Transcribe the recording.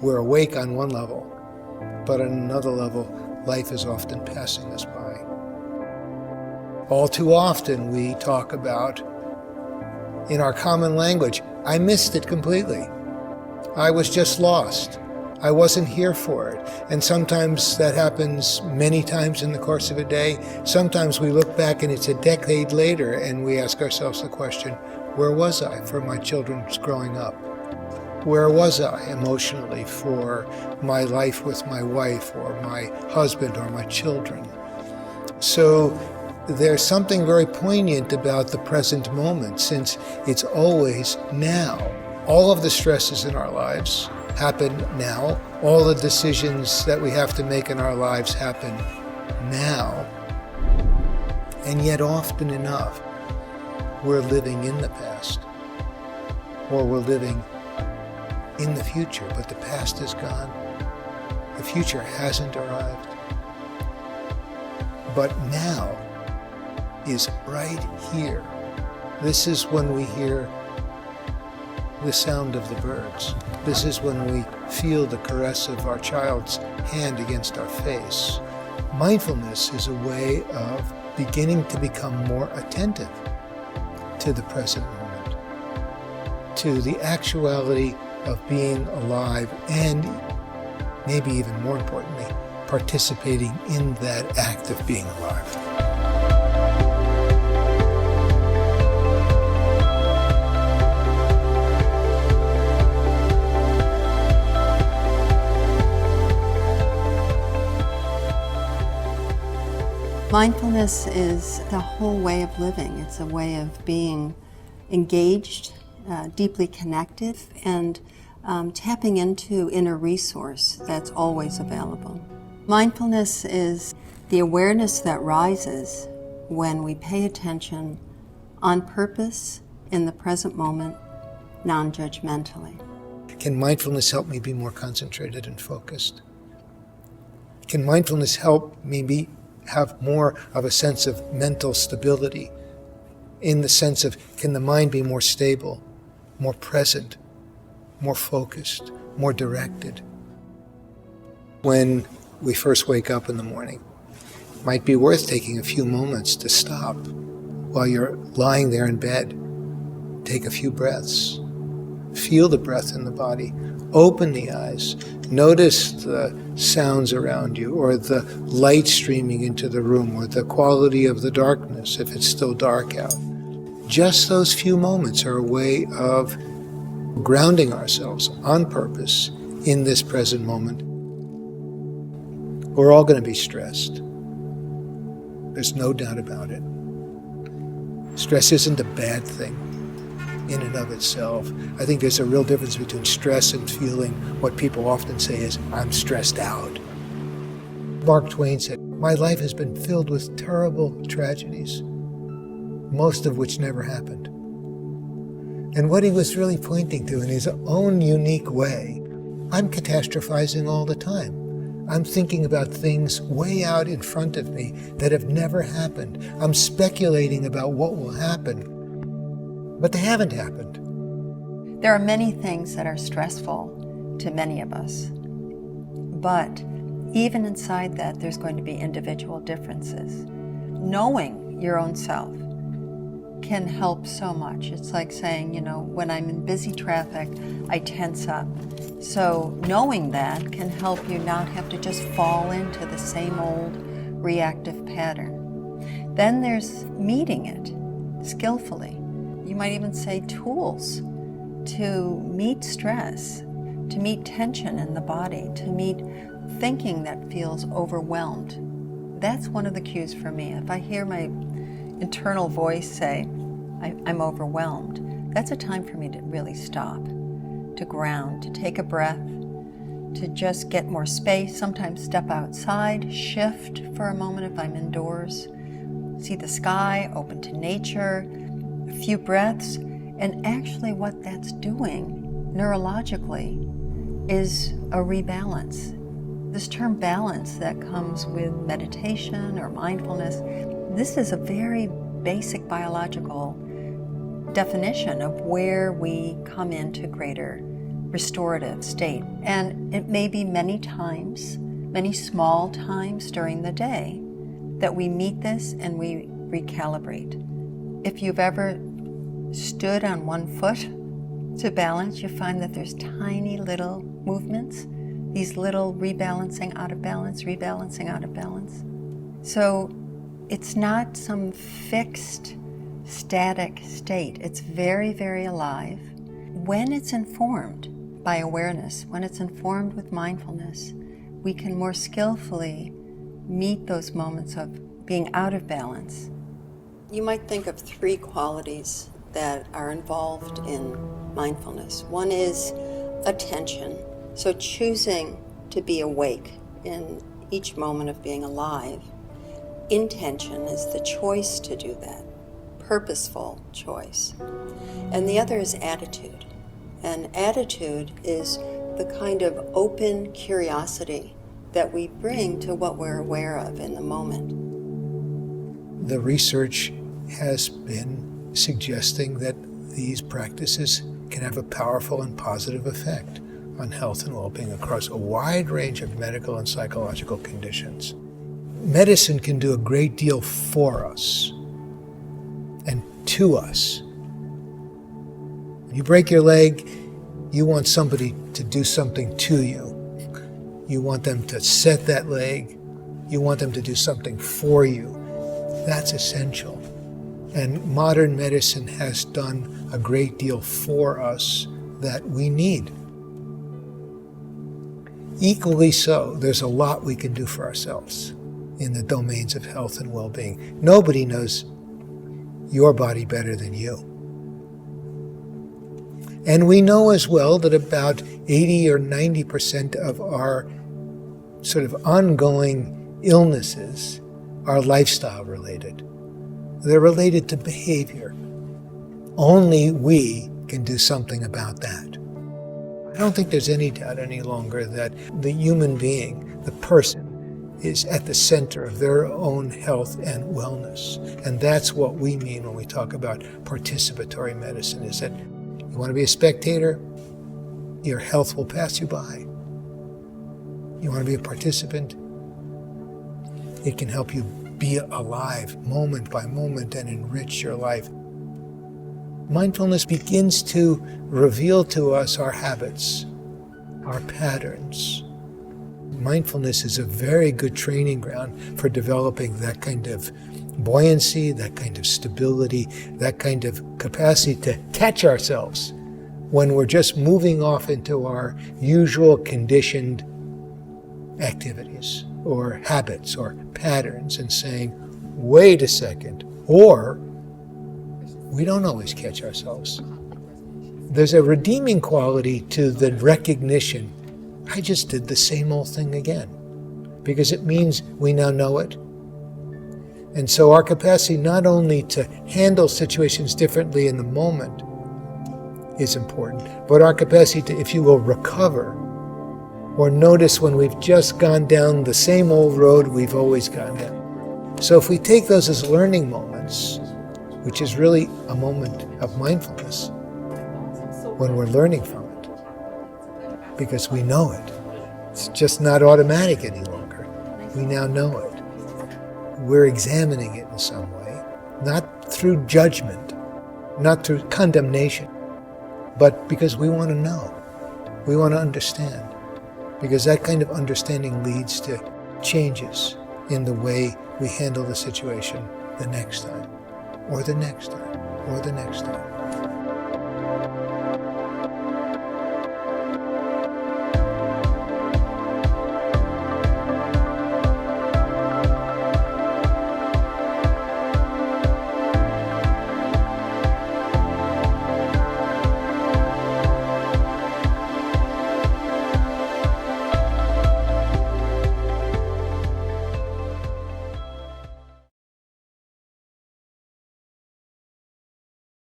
We're awake on one level, but on another level, life is often passing us by. All too often we talk about, in our common language, I missed it completely. I was just lost. I wasn't here for it. And sometimes that happens many times in the course of a day. Sometimes we look back and it's a decade later and we ask ourselves the question, where was I for my children's growing up? Where was I emotionally for my life with my wife or my husband or my children? So there's something very poignant about the present moment, since it's always now. All of the stresses in our lives happen now. All the decisions that we have to make in our lives happen now. And yet often enough, we're living in the past, or we're living in the future, but the past is gone. The future hasn't arrived. But now is right here. This is when we hear the sound of the birds. This is when we feel the caress of our child's hand against our face. Mindfulness is a way of beginning to become more attentive to the present moment, to the actuality of being alive, and maybe even more importantly, participating in that act of being alive. Mindfulness is the whole way of living. It's a way of being engaged, deeply connected, and tapping into inner resource that's always available. Mindfulness is the awareness that rises when we pay attention on purpose in the present moment, non-judgmentally. Can mindfulness help me be more concentrated and focused? Can mindfulness help me have more of a sense of mental stability, in the sense of, can the mind be more stable, more present, more focused, more directed? When we first wake up in the morning, it might be worth taking a few moments to stop while you're lying there in bed. Take a few breaths. Feel the breath in the body. Open the eyes. Notice the sounds around you, or the light streaming into the room, or the quality of the darkness if it's still dark out. Just those few moments are a way of grounding ourselves on purpose in this present moment. We're all going to be stressed. There's no doubt about it. Stress isn't a bad thing in and of itself. I think there's a real difference between stress and feeling what people often say is, I'm stressed out. Mark Twain said, my life has been filled with terrible tragedies, most of which never happened. And what he was really pointing to in his own unique way, I'm catastrophizing all the time. I'm thinking about things way out in front of me that have never happened. I'm speculating about what will happen, but they haven't happened. There are many things that are stressful to many of us, but even inside that, there's going to be individual differences. Knowing your own self can help so much. It's like saying, when I'm in busy traffic, I tense up. So knowing that can help you not have to just fall into the same old reactive pattern. Then there's meeting it skillfully. You might even say tools to meet stress, to meet tension in the body, to meet thinking that feels overwhelmed. That's one of the cues for me. If I hear my internal voice say, I'm overwhelmed, that's a time for me to really stop, to ground, to take a breath, to just get more space, sometimes step outside, shift for a moment if I'm indoors, see the sky, open to nature, a few breaths, and actually what that's doing neurologically is a rebalance. This term balance that comes with meditation or mindfulness, this is a very basic biological definition of where we come into greater restorative state. And it may be many times, many small times during the day that we meet this and we recalibrate. If you've ever stood on one foot to balance, you find that there's tiny little movements, these little rebalancing out of balance, rebalancing out of balance. So it's not some fixed, static state. It's very, very alive. When it's informed by awareness, when it's informed with mindfulness, we can more skillfully meet those moments of being out of balance. You might think of 3 qualities that are involved in mindfulness. One is attention, so choosing to be awake in each moment of being alive. Intention is the choice to do that, purposeful choice. And the other is attitude. And attitude is the kind of open curiosity that we bring to what we're aware of in the moment. The research has been suggesting that these practices can have a powerful and positive effect on health and well-being across a wide range of medical and psychological conditions. Medicine can do a great deal for us and to us. When you break your leg, you want somebody to do something to you. You want them to set that leg. You want them to do something for you. That's essential. And modern medicine has done a great deal for us that we need. Equally so, there's a lot we can do for ourselves in the domains of health and well-being. Nobody knows your body better than you. And we know as well that about 80 or 90% of our sort of ongoing illnesses are lifestyle related. They're related to behavior. Only we can do something about that. I don't think there's any doubt any longer that the human being, the person, is at the center of their own health and wellness. And that's what we mean when we talk about participatory medicine, is that you want to be a spectator, your health will pass you by. You want to be a participant, it can help you be alive moment by moment and enrich your life. Mindfulness begins to reveal to us our habits, our patterns. Mindfulness is a very good training ground for developing that kind of buoyancy, that kind of stability, that kind of capacity to catch ourselves when we're just moving off into our usual conditioned activities or habits or patterns and saying, wait a second, or we don't always catch ourselves. There's a redeeming quality to the recognition, I just did the same old thing again, because it means we now know it. And so our capacity not only to handle situations differently in the moment is important, but our capacity to, if you will, recover or notice when we've just gone down the same old road we've always gone down. So if we take those as learning moments, which is really a moment of mindfulness, when we're learning from it, because we know it. It's just not automatic any longer. We now know it. We're examining it in some way, not through judgment, not through condemnation, but because we want to know. We want to understand. Because that kind of understanding leads to changes in the way we handle the situation the next time, or the next time, or the next time.